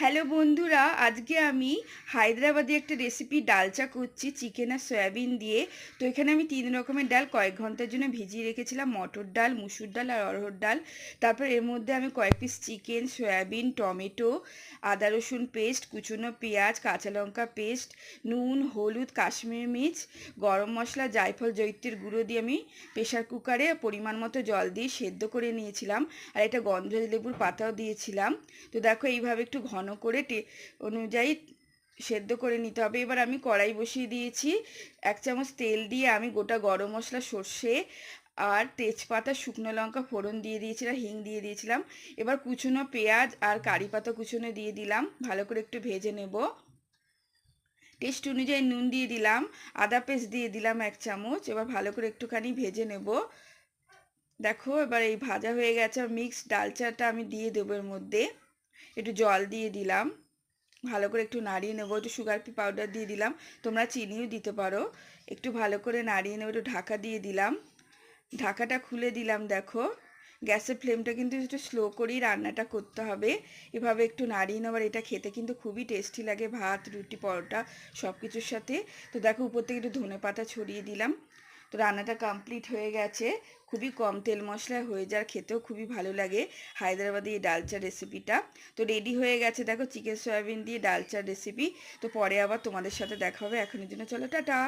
Hello বন্ধুরা, আজকে আমি হায়দ্রাবাদি একটা রেসিপি ডাল চা করছি চিকেন আর সয়াবিন দিয়ে। তো এখানে আমি 3 রকমের ডাল কয়েক ঘন্টার জন্য ভিজিয়ে রেখেছিলাম, মটর ডাল, মুসুর ডাল আর অড়হর ডাল। তারপর এর মধ্যে আমি কয়েক পিস চিকেন, সয়াবিন, টমেটো, আদা রসুন পেস্ট, কুচনো পেঁয়াজ, কাঁচা লঙ্কা পেস্ট, নুন, হলুদ, কাশ্মীরি মির্চ, গরম মশলা, জায়ফল, জয়িত্রীর গুঁড়ো দিয়ে আমি প্রেশার কুকারে পরিমাণ মতো জল দিয়ে সেদ্ধ করে নিয়েছিলাম। আর একটা গন্ধ লেবুর পাতাও দিয়েছিলাম। তো দেখো এইভাবে একটু ঘন করে অনুযায়ী সেদ্ধ করে নিতে হবে। এবার আমি কড়াই বসিয়ে দিয়েছি, 1 চামচ তেল দিয়ে আমি গোটা গরম মশলা, সর্ষে আর তেজপাতা, শুকনো লঙ্কা ফোড়ন দিয়ে দিয়েছিলাম, হিং দিয়ে দিয়েছিলাম। এবার কুচনো পেঁয়াজ আর কারি পাতা কুচনো দিয়ে দিলাম, ভালো করে একটু ভেজে নেব। টেস্ট অনুযায়ী নুন দিয়ে দিলাম, আদা পেস্ট দিয়ে দিলাম 1 চামচ। এবার ভালো করে একটুখানি ভেজে নেব। দেখো এবার এই ভাজা হয়ে গেছে, মিক্সড ডাল চাটা আমি দিয়ে দেবো। এর মধ্যে একটু জল দিয়ে দিলাম, ভালো করে একটু নাড়িয়ে নেবো। একটু সুগার পাউডার দিয়ে দিলাম, তোমরা চিনিও দিতে পারো। একটু ভালো করে নাড়িয়ে নেবো, একটু ঢাকা দিয়ে দিলাম। ঢাকাটা খুলে দিলাম। দেখো গ্যাসের ফ্লেমটা কিন্তু একটু স্লো করেই রান্নাটা করতে হবে। এভাবে একটু নাড়িয়ে নেবার, এটা খেতে কিন্তু খুবই টেস্টি লাগে ভাত, রুটি, পরোটা সব কিছুর সাথে। তো দেখো উপর থেকে একটু ধনেপাতা ছড়িয়ে দিলাম। তো রান্নাটা কমপ্লিট হয়ে গেছে। খুবই কম তেল মশলায় হয়ে যায়, খেতেও খুবই ভালো লাগে হায়দ্রাবাদি এই ডাল চা রেসিপিটা। তো রেডি হয়ে গেছে দেখো চিকেন সয়াবিন দিয়ে ডাল চার রেসিপি। তো পরে আবার তোমাদের সাথে দেখা হবে, এখনের জন্য চলো টাটা।